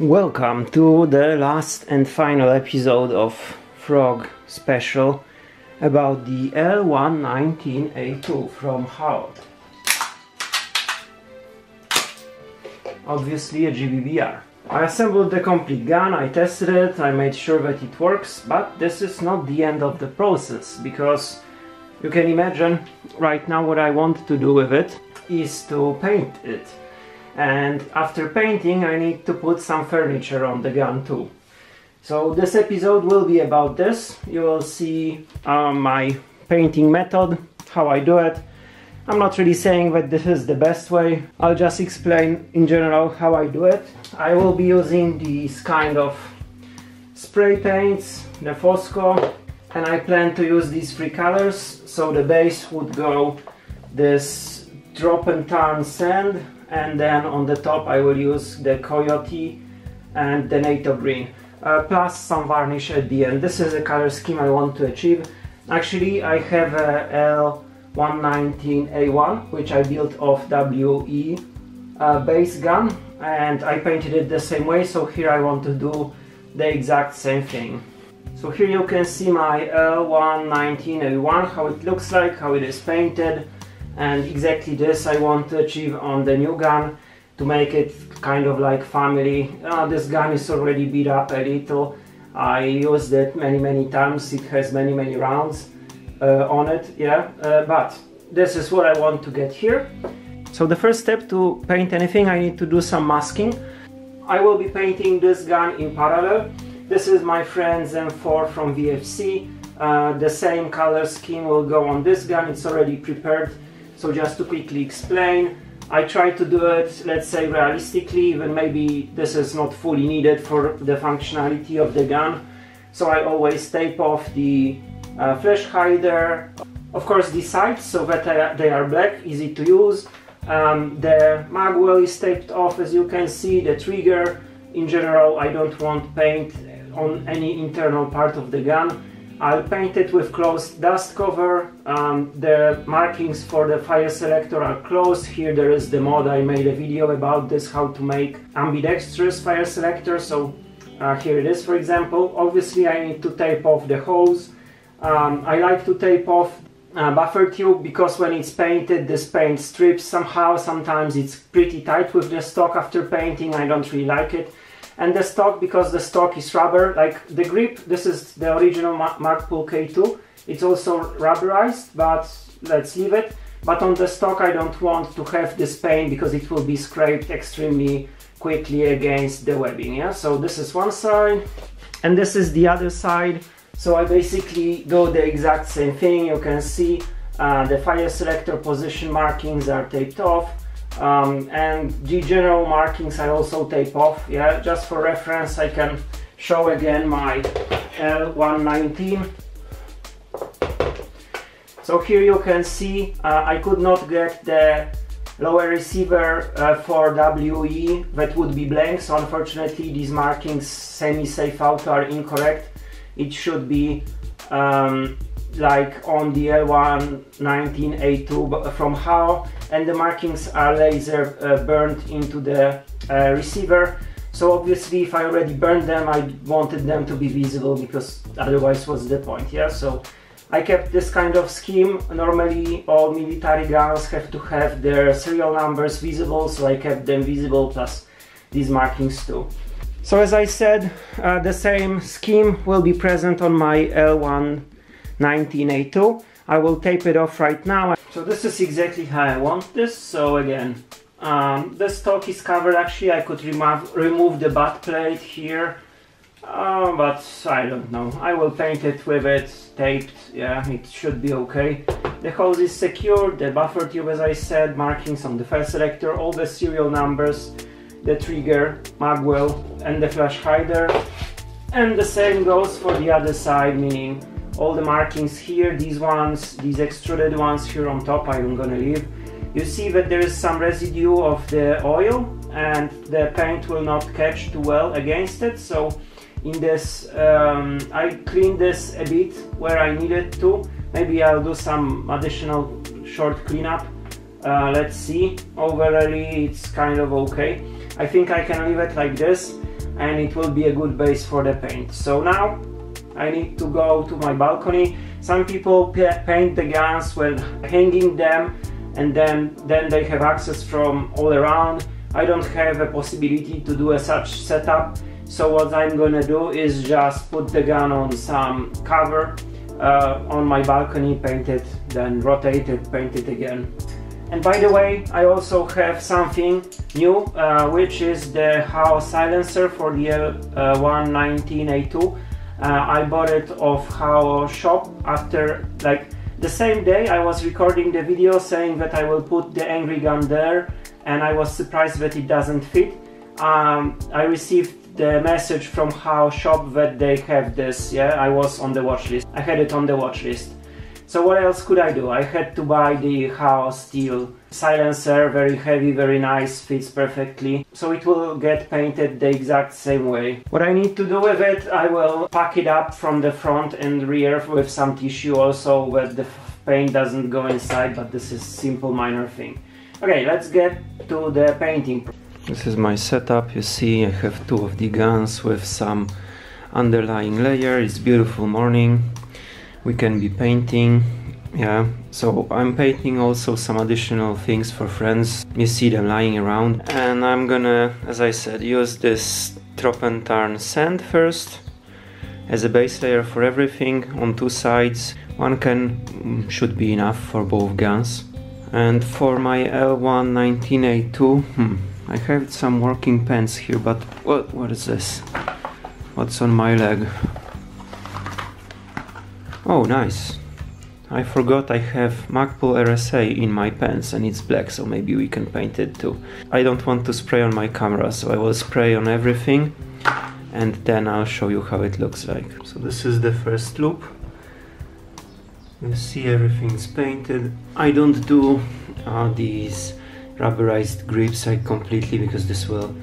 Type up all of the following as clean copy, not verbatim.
Welcome to the last and final episode of Frog Special about the L119A2 from HAO. Obviously a GBBR. I assembled the complete gun, I tested it, I made sure that it works, but this is not the end of the process, because you can imagine right now what I want to do with it is to paint it. And after painting I need to put some furniture on the gun too. So this episode will be about this. You will see my painting method, how I do it. I'm not really saying that this is the best way, I'll just explain in general how I do it. I will be using these kind of spray paints, the Fosco, and I plan to use these three colors. So the base would go this drop and turn sand, and then on the top I will use the Coyote and the NATO green, plus some varnish at the end. This is the color scheme I want to achieve. Actually I have a L119A1 which I built off WE base gun, and I painted it the same way, so here I want to do the exact same thing. So here you can see my L119A1, how it looks like, how it is painted. And exactly this I want to achieve on the new gun, to make it kind of like family. This gun is already beat up a little. I used it many times. It has many rounds on it, yeah. But this is what I want to get here. So the first step to paint anything, I need to do some masking. I will be painting this gun in parallel. This is my friend M4 from VFC. The same color scheme will go on this gun. It's already prepared. So just to quickly explain, I try to do it, let's say, realistically, even maybe this is not fully needed for the functionality of the gun. So I always tape off the flash hider, of course the sights, so that they are black, easy to use. The magwell is taped off, as you can see. The trigger, in general, I don't want paint on any internal part of the gun. I'll paint it with closed dust cover. The markings for the fire selector are closed. Here there is the mod, I made a video about this, how to make ambidextrous fire selector. So here it is, for example. Obviously I need to tape off the hose. I like to tape off buffer tube, because when it's painted this paint strips somehow. Sometimes it's pretty tight with the stock after painting, I don't really like it. And the stock, because the stock is rubber, like the grip, this is the original Magpul K2, it's also rubberized, but let's leave it. But on the stock I don't want to have this paint, because it will be scraped extremely quickly against the webbing, yeah? So this is one side, and this is the other side. So I basically do the exact same thing. You can see the fire selector position markings are taped off. And the general markings I also tape off, yeah, just for reference. I can show again my L119. So here you can see I could not get the lower receiver for WE, that would be blank, so unfortunately these markings semi-safe auto are incorrect. It should be like on the L119A2 from HAO, and the markings are laser burned into the receiver. So obviously if I already burned them, I wanted them to be visible, because otherwise what's the point, yeah? So I kept this kind of scheme. Normally all military guns have to have their serial numbers visible, so I kept them visible, plus these markings too. So as I said, the same scheme will be present on my L119A2. I will tape it off right now. So this is exactly how I want this. So again, the stock is covered. Actually I could remove the butt plate here, but I don't know. I will paint it with it taped, yeah, it should be okay. The hose is secured, the buffer tube, as I said, markings on the fire selector, all the serial numbers, the trigger, magwell, and the flash hider. And the same goes for the other side, meaning all the markings here, these ones, these extruded ones here on top, I'm gonna leave. You see that there is some residue of the oil, and the paint will not catch too well against it. So in this, I cleaned this a bit where I needed to. Maybe I'll do some additional short cleanup. Let's see. Overall, it's kind of okay. I think I can leave it like this. and it will be a good base for the paint. So now I need to go to my balcony. Some people paint the guns when hanging them, and then they have access from all around. I don't have a possibility to do a such setup, so what I'm gonna do is just put the gun on some cover on my balcony, paint it, then rotate it, paint it again. And by the way, I also have something new, which is the HAO silencer for the L119A2. I bought it off HAO shop after, like, the same day I was recording the video saying that I will put the angry gun there, and I was surprised that it doesn't fit. I received the message from HAO shop that they have this. Yeah, I was on the watch list. I had it on the watch list. So what else could I do? I had to buy the HAO steel silencer, very heavy, very nice, fits perfectly. So it will get painted the exact same way. What I need to do with it, I will pack it up from the front and rear with some tissue also, that the paint doesn't go inside, but this is simple minor thing. Okay, let's get to the painting. This is my setup. You see I have two of the guns with some underlying layer. It's beautiful morning. We can be painting, yeah. So I'm painting also some additional things for friends. You see them lying around. And I'm gonna, as I said, use this Troppentarn sand first as a base layer for everything on two sides. One should be enough for both guns. And for my L119A2, I have some working pens here, but what is this? What's on my leg? Oh, nice. I forgot I have Magpul RSA in my pens and it's black, so maybe we can paint it too. I don't want to spray on my camera, so I will spray on everything and then I'll show you how it looks like. So this is the first loop. You see everything's painted. I don't do these rubberized grips completely, because this will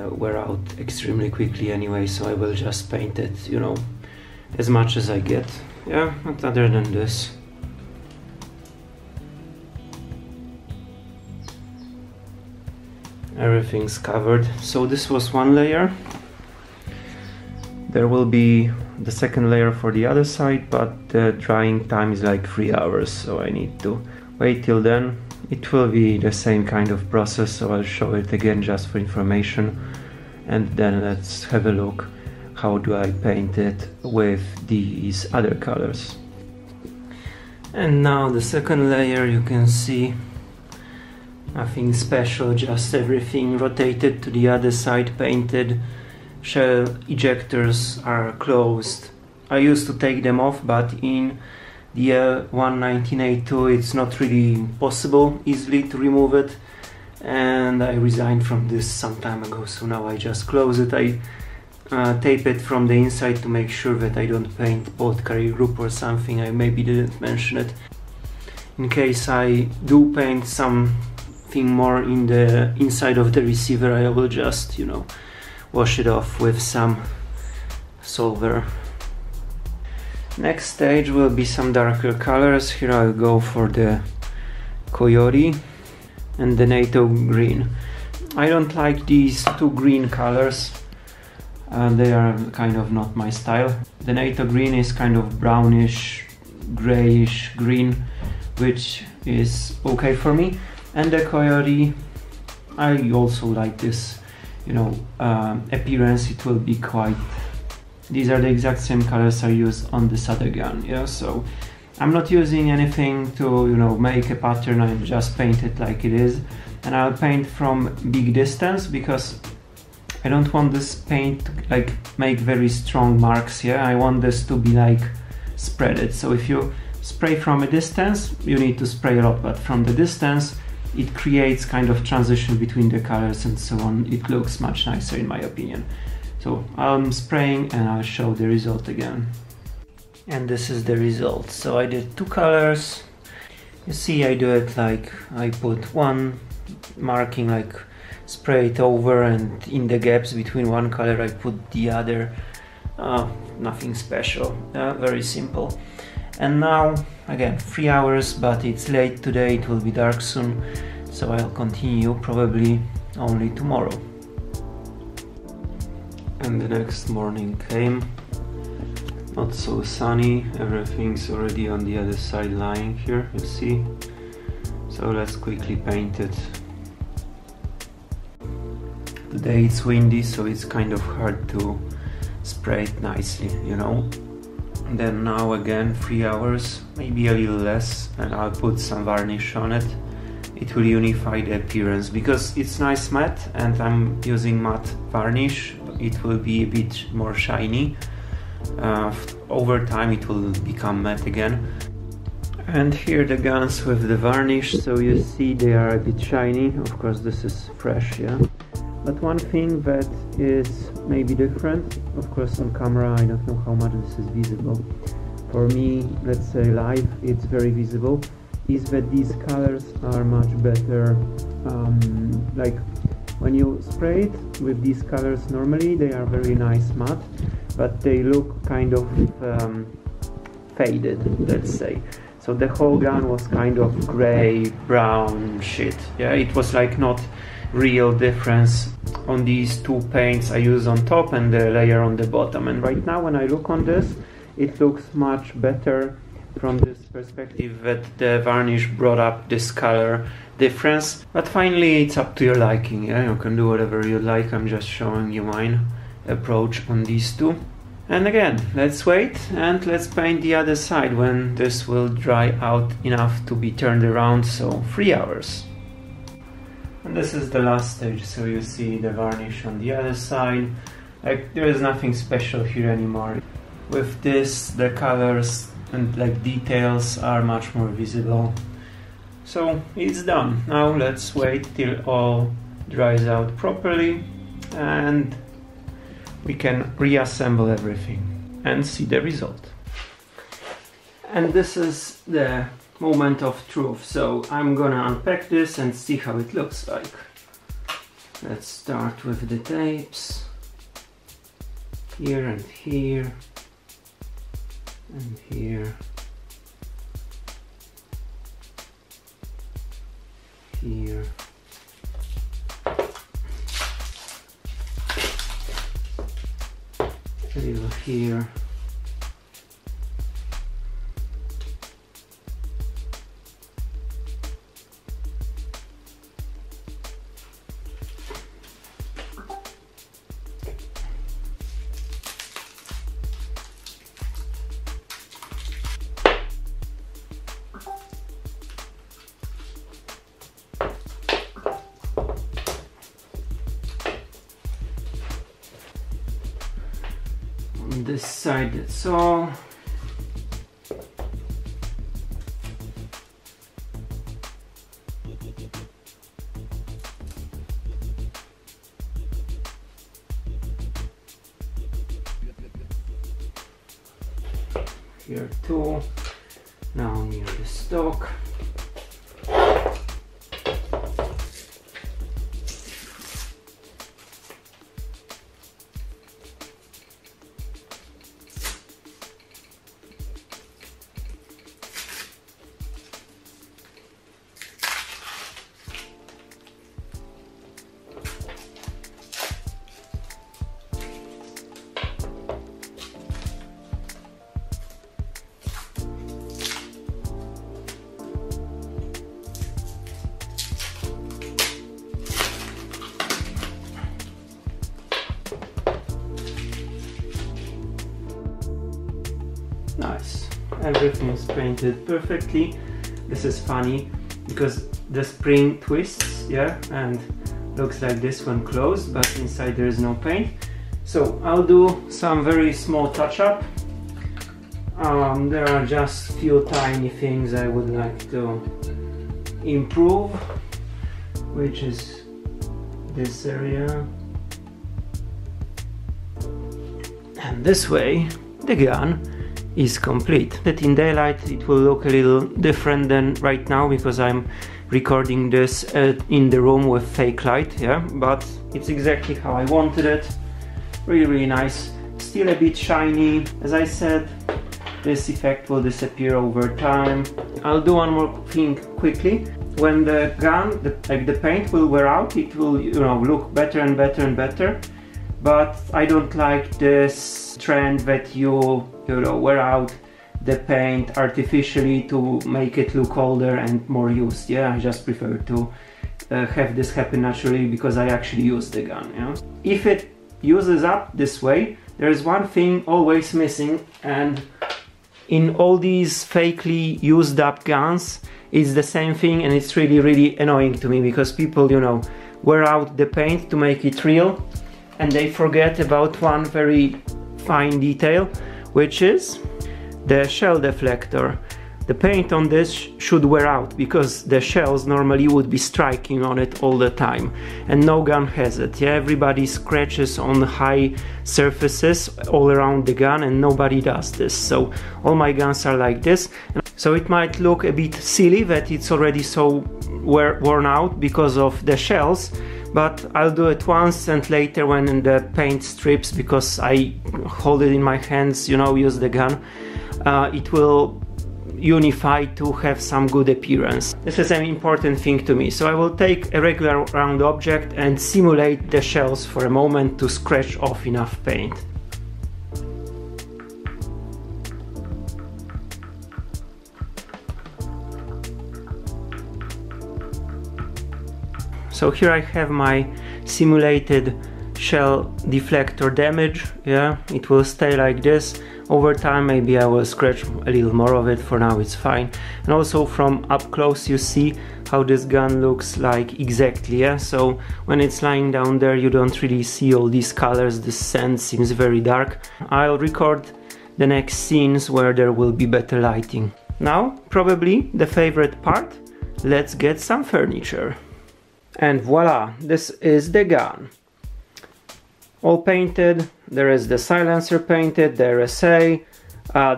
wear out extremely quickly anyway, so I will just paint it, you know, as much as I get. Yeah, but other than this, everything's covered. So this was one layer. There will be the second layer for the other side, but the drying time is like 3 hours, so I need to wait till then. It will be the same kind of process, so I'll show it again just for information, and then let's have a look how do I paint it with these other colors. And now the second layer, you can see nothing special, just everything rotated to the other side, painted. Shell ejectors are closed. I used to take them off, but in the L119A2 it's not really possible easily to remove it, and I resigned from this some time ago, so now I just close it. I tape it from the inside to make sure that I don't paint bolt carrier group or something. I maybe didn't mention it. In case I do paint something more in the inside of the receiver, I will just, you know, wash it off with some solver. Next stage will be some darker colors. Here I'll go for the Coyote and the NATO green. I don't like these two green colors. They are kind of not my style. The NATO green is kind of brownish, grayish green, which is okay for me. And the Coyote, I also like this, you know, appearance. It will be quite... These are the exact same colors I use on this other gun, yeah, so I'm not using anything to, you know, make a pattern. I just paint it like it is, and I'll paint from big distance because I don't want this paint to like make very strong marks here. I want this to be like spreaded. So if you spray from a distance, you need to spray a lot, but from the distance it creates kind of transition between the colors and so on. It looks much nicer in my opinion. So I'm spraying and I'll show the result again. And this is the result. So I did two colors. You see I do it like I put one marking, like spray it over, and in the gaps between one color I put the other. Nothing special, very simple. And now again 3 hours, but it's late today, it will be dark soon, so I'll continue probably only tomorrow. And the next morning came. Not so sunny, everything's already on the other side lying here, you see. So let's quickly paint it. Today it's windy, so it's kind of hard to spray it nicely, you know. And then now again 3 hours, maybe a little less, and I'll put some varnish on it. It will unify the appearance, because it's nice matte and I'm using matte varnish. It will be a bit more shiny. Over time it will become matte again. And here the guns with the varnish, so you see they are a bit shiny. Of course this is fresh, yeah. But one thing that is maybe different, of course on camera I don't know how much this is visible. For me, let's say live, it's very visible, is that these colors are much better. Like when you spray it with these colors normally they are very nice matte, but they look kind of faded, let's say. So the whole gun was kind of gray, brown shit. Yeah, it was like not real difference on these two paints I use on top and the layer on the bottom. And right now when I look on this, it looks much better from this perspective that the varnish brought up this color difference. But finally it's up to your liking, yeah, you can do whatever you like. I'm just showing you mine approach on these two. And again, let's wait and let's paint the other side when this will dry out enough to be turned around, so 3 hours. And this is the last stage, so you see the varnish on the other side. Like, there is nothing special here anymore. With this, the colors and like details are much more visible. So it's done. Now let's wait till all dries out properly and we can reassemble everything and see the result. And this is the moment of truth, so I'm gonna unpack this and see how it looks like. Let's start with the tapes here and here and here, here, a little here. On this side, that's all. Here too. Now near the stock. Nice, everything is painted perfectly. This is funny because the spring twists, yeah, and looks like this one closed, but inside there is no paint. So I'll do some very small touch-up. There are just few tiny things I would like to improve, which is this area. And this way the gun is complete. That in daylight it will look a little different than right now because I'm recording this in the room with fake light, yeah, but it's exactly how I wanted it. Really nice, still a bit shiny. As I said, this effect will disappear over time. I'll do one more thing quickly. When the gun, the paint will wear out, it will, you know, look better and better and better. but I don't like this trend that you know, wear out the paint artificially to make it look older and more used. Yeah, I just prefer to have this happen naturally because I actually use the gun. You know? If it uses up this way, there is one thing always missing, and in all these fakely used up guns it's the same thing, and it's really annoying to me because people, you know, wear out the paint to make it real and they forget about one very fine detail, which is the shell deflector. The paint on this should wear out because the shells normally would be striking on it all the time, and no gun has it. Yeah, everybody scratches on high surfaces all around the gun and nobody does this. So all my guns are like this. So it might look a bit silly that it's already so worn out because of the shells, but I'll do it once, and later when the paint strips, because I hold it in my hands, you know, use the gun, it will unify to have some good appearance. This is an important thing to me. So I will take a regular round object and simulate the shells for a moment to scratch off enough paint. So here I have my simulated shell deflector damage. Yeah, it will stay like this. Over time maybe I will scratch a little more of it. For now it's fine. And also from up close you see how this gun looks like exactly. Yeah, so when it's lying down there you don't really see all these colors. The sand seems very dark. I'll record the next scenes where there will be better lighting. Now probably the favorite part. Let's get some furniture. And voila, this is the gun. All painted. There is the silencer painted, the RSA.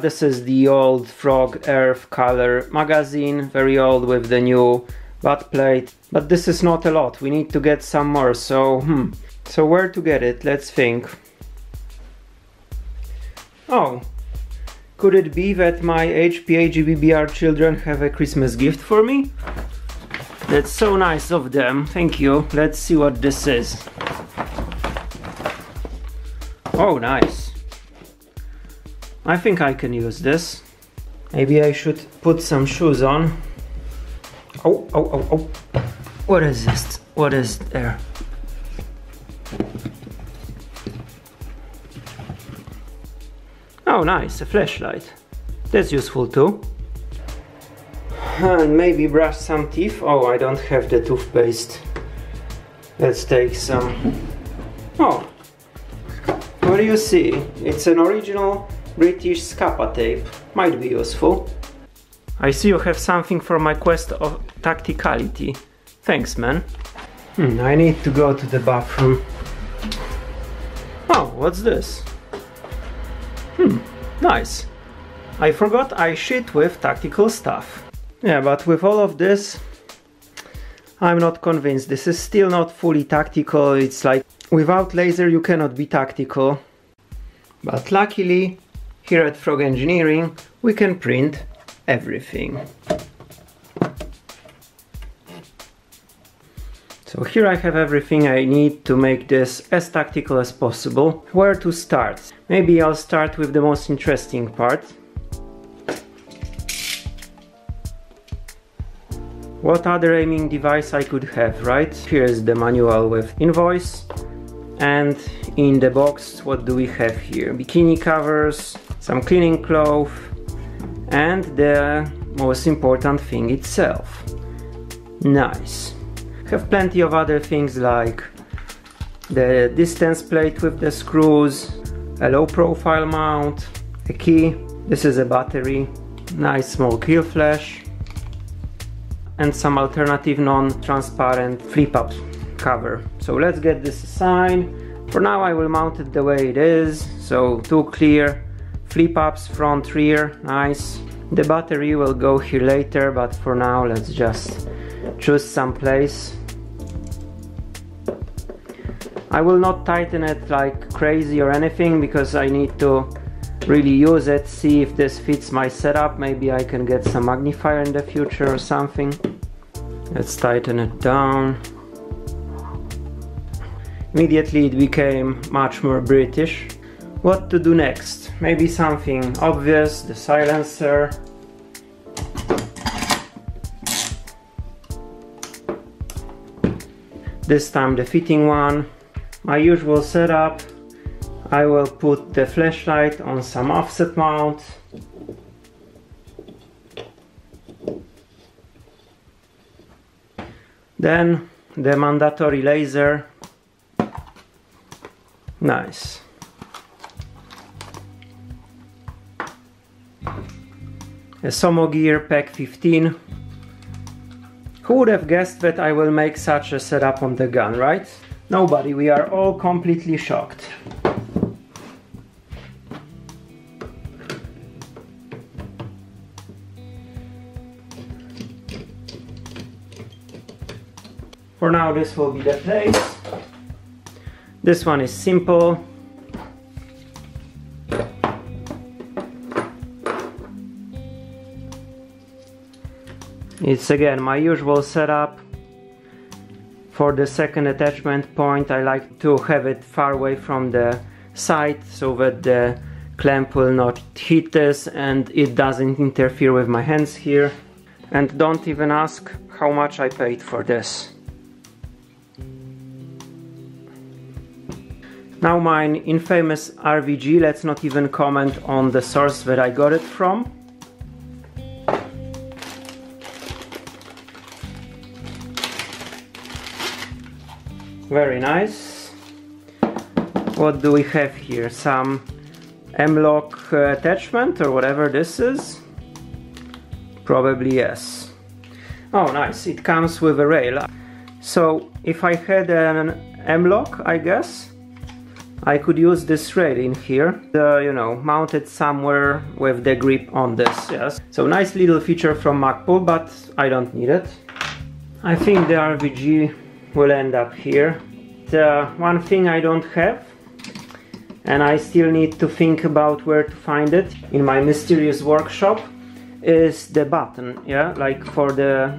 This is the old Frog Earth color magazine, very old, with the new butt plate. But this is not a lot, we need to get some more, so where to get it? Let's think. Oh, could it be that my HPA GBBR children have a Christmas gift for me? That's so nice of them, thank you. Let's see what this is. Oh, nice. I think I can use this. Maybe I should put some shoes on. Oh. What is this? What is there? Oh, nice, a flashlight. That's useful too. And maybe brush some teeth. Oh, I don't have the toothpaste. Let's take some. Oh. What do you see? It's an original British Scapa tape. Might be useful. I see you have something for my quest of tacticality. Thanks, man. I need to go to the bathroom. Oh, what's this? Nice. I forgot I shit with tactical stuff. Yeah, but with all of this, I'm not convinced. This is still not fully tactical. It's like, without laser you cannot be tactical. But luckily, here at Frog Engineering, we can print everything. So here I have everything I need to make this as tactical as possible. Where to start? Maybe I'll start with the most interesting part. What other aiming device I could have, right? Here's the manual with invoice. And in the box, what do we have here? Bikini covers, some cleaning cloth, and the most important thing itself. Nice. Have plenty of other things like the distance plate with the screws, a low profile mount, a key, this is a battery, nice small kill flash, and some alternative non-transparent flip-up cover. So let's get this aside. For now I will mount it the way it is, so two clear flip-ups, front, rear, nice. The battery will go here later, but for now let's just choose some place. I will not tighten it like crazy or anything because I need to really use it, see if this fits my setup. Maybe I can get some magnifier in the future or something. Let's tighten it down. Immediately it became much more British. What to do next? Maybe something obvious, the silencer. This time the fitting one. My usual setup. I will put the flashlight on some offset mount. Then the mandatory laser. Nice. A Somo Gear Pack 15. Who would have guessed that I will make such a setup on the gun, right? Nobody, we are all completely shocked. For now this will be the place. This one is simple. It's again my usual setup. For the second attachment point I like to have it far away from the side so that the clamp will not hit this and it doesn't interfere with my hands here. And don't even ask how much I paid for this. Now mine infamous RVG, let's not even comment on the source that I got it from. Very nice. What do we have here? Some M-lock attachment or whatever this is? Probably yes. Oh nice, it comes with a rail. So if I had an M-lock, I guess I could use this rail in here, you know, mounted somewhere with the grip on this, yes. So nice little feature from Magpul, but I don't need it. I think the RVG will end up here. The one thing I don't have, and I still need to think about where to find it in my mysterious workshop, is the button, yeah, like for the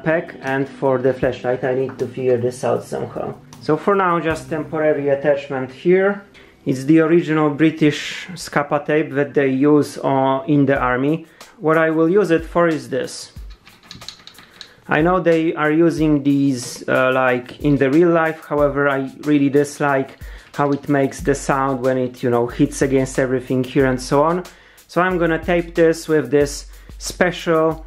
pack and for the flashlight. I need to figure this out somehow. So for now, just temporary attachment here. It's the original British Scapa tape that they use in the army. What I will use it for is this. I know they are using these like in the real life, however I really dislike how it makes the sound when it, you know, hits against everything here and so on. So I'm gonna tape this with this special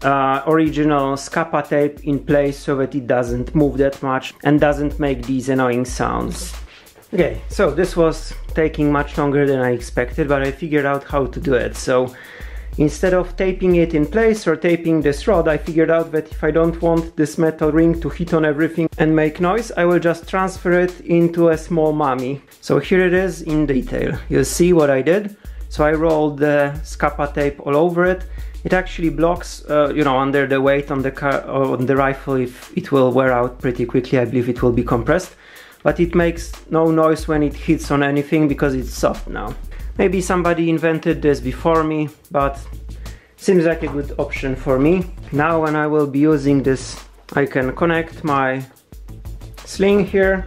original Scapa tape in place so that it doesn't move that much and doesn't make these annoying sounds. Okay, so this was taking much longer than I expected, but I figured out how to do it. So instead of taping it in place or taping this rod, I figured out that if I don't want this metal ring to hit on everything and make noise, I will just transfer it into a small mummy. So here it is in detail. You'll see what I did. So I rolled the Scapa tape all over it. It actually blocks, you know, under the weight on the rifle. If it will wear out pretty quickly, I believe it will be compressed. But it makes no noise when it hits on anything because it's soft now. Maybe somebody invented this before me, but seems like a good option for me. Now when I will be using this, I can connect my sling here.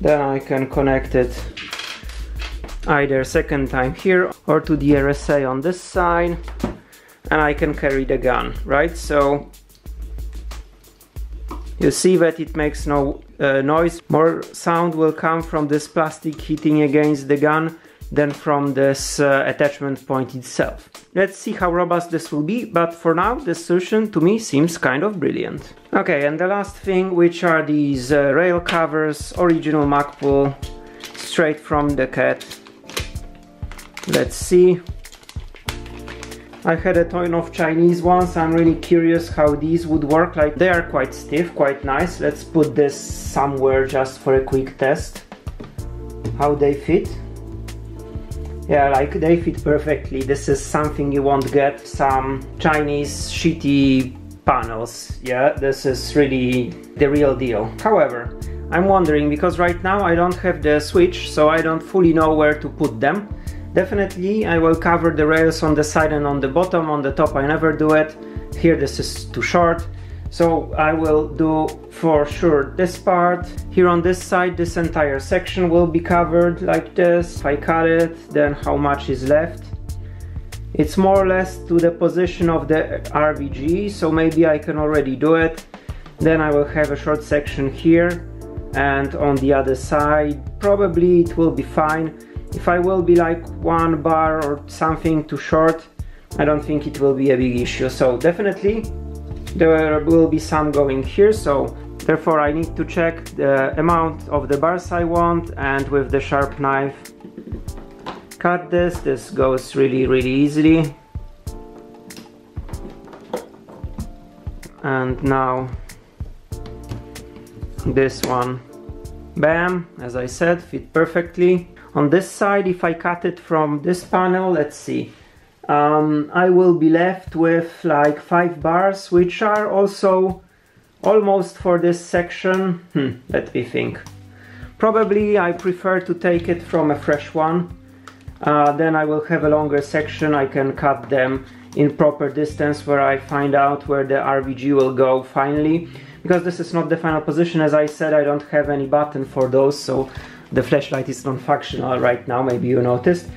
Then I can connect it either second time here or to the RSA on this side, and I can carry the gun, right? So you see that it makes no noise. More sound will come from this plastic hitting against the gun than from this attachment point itself. Let's see how robust this will be, but for now this solution to me seems kind of brilliant. Okay, and the last thing, which are these rail covers, original Magpul, straight from the cat. Let's see. I had a ton of Chinese ones. I'm really curious how these would work. Like, they are quite stiff, quite nice. Let's put this somewhere just for a quick test. How they fit. Yeah, like they fit perfectly. This is something you won't get some Chinese shitty panels. Yeah, this is really the real deal. However, I'm wondering, because right now I don't have the switch, so I don't fully know where to put them. Definitely I will cover the rails on the side and on the bottom. On the top I never do it. Here this is too short. So I will do for sure this part. Here on this side, this entire section will be covered like this. If I cut it, then how much is left? It's more or less to the position of the RVG, so maybe I can already do it. Then I will have a short section here, and on the other side probably it will be fine. If I will be like 1 bar or something too short, I don't think it will be a big issue. So definitely there will be some going here, so therefore I need to check the amount of the bars I want, and with the sharp knife cut this. This goes really easily. And now this one, bam, as I said, fit perfectly. On this side, if I cut it from this panel, let's see, I will be left with like 5 bars, which are also almost for this section. Let me think. Probably I prefer to take it from a fresh one. Then I will have a longer section. I can cut them in proper distance where I find out where the RVG will go finally. Because this is not the final position, as I said, I don't have any button for those, so the flashlight is non-functional right now, maybe you noticed.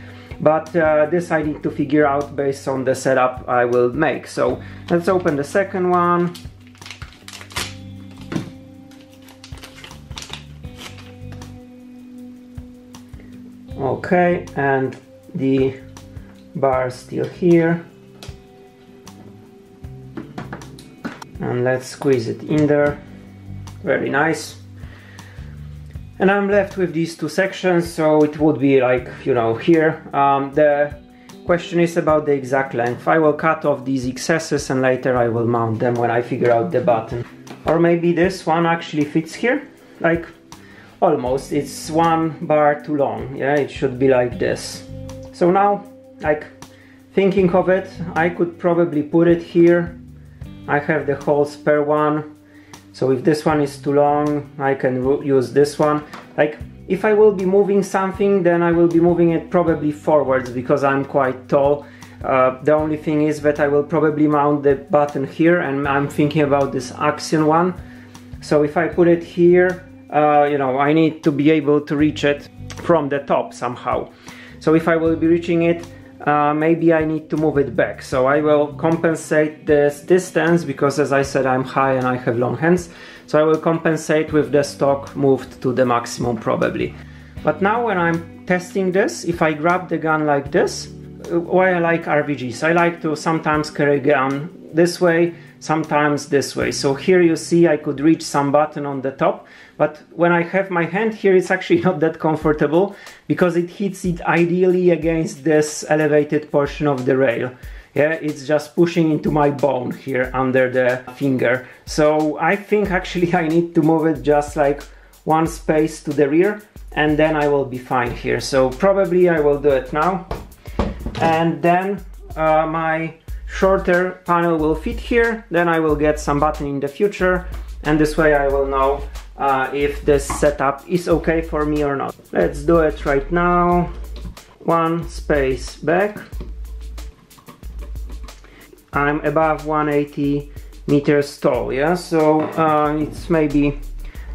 But this I need to figure out based on the setup I will make. So let's open the second one. Okay, and the bar still here. And let's squeeze it in there. Very nice. And I'm left with these 2 sections, so it would be like, you know, here. The question is about the exact length. I will cut off these excesses and later I will mount them when I figure out the button. Or maybe this one actually fits here, like almost. It's 1 bar too long. Yeah, it should be like this. So now, like thinking of it, I could probably put it here. I have the whole spare one. So if this one is too long, I can use this one. Like, if I will be moving something, then I will be moving it probably forwards because I'm quite tall. The only thing is that I will probably mount the button here, and I'm thinking about this axial one. So if I put it here, you know, I need to be able to reach it from the top somehow. So if I will be reaching it, maybe I need to move it back. So I will compensate this distance because, as I said, I'm high and I have long hands. So I will compensate with the stock moved to the maximum probably. But now when I'm testing this, if I grab the gun like this, why I like RVGs, I like to sometimes carry gun this way, sometimes this way. So here you see I could reach some button on the top, but when I have my hand here, it's actually not that comfortable because it hits it ideally against this elevated portion of the rail. Yeah, it's just pushing into my bone here under the finger. So I think actually I need to move it just like 1 space to the rear, and then I will be fine here. So probably I will do it now. And then my shorter panel will fit here. Then I will get some button in the future, and this way I will know if this setup is okay for me or not. Let's do it right now. 1 space back. I'm above 180 meters tall, yeah, so it's maybe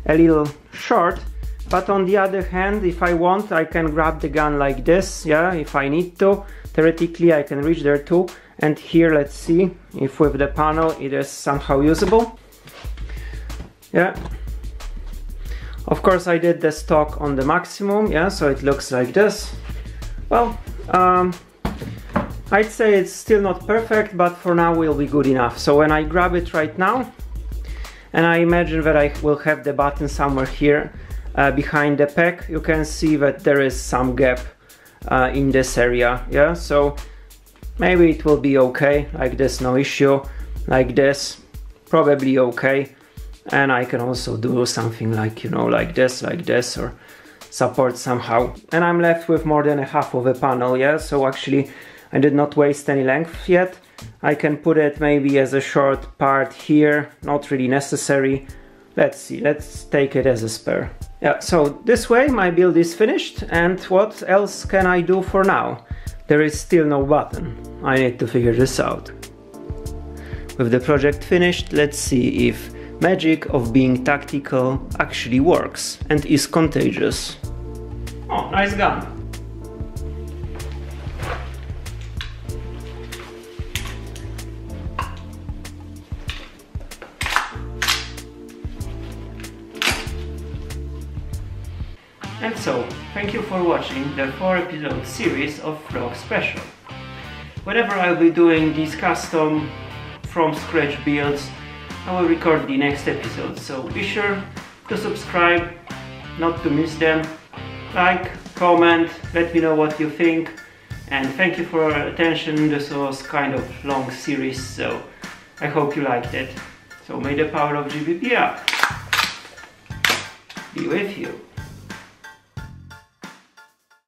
a little short, but on the other hand, if I want, I can grab the gun like this, yeah, if I need to. Theoretically I can reach there too, and here let's see if with the panel it is somehow usable. Yeah, of course I did the stock on the maximum, yeah, so it looks like this. Well, I'd say it's still not perfect, but for now will be good enough. So when I grab it right now, and I imagine that I will have the button somewhere here behind the pack, you can see that there is some gap in this area, yeah, so maybe it will be okay, like this, no issue, like this, probably okay, and I can also do something like, you know, like this, or support somehow, and I'm left with more than a half of a panel, yeah, so actually I did not waste any length yet. I can put it maybe as a short part here, not really necessary. Let's see, let's take it as a spare. Yeah, so this way my build is finished, and what else can I do for now? There is still no button. I need to figure this out. With the project finished, let's see if magic of being tactical actually works and is contagious. Oh, nice gun! And so, thank you for watching the 4-episode series of Frog Special. Whenever I'll be doing these custom from scratch builds, I will record the next episode, so be sure to subscribe, not to miss them. Like, comment, let me know what you think, and thank you for your attention. This was kind of long series, so I hope you liked it. So may the power of GBBR be with you.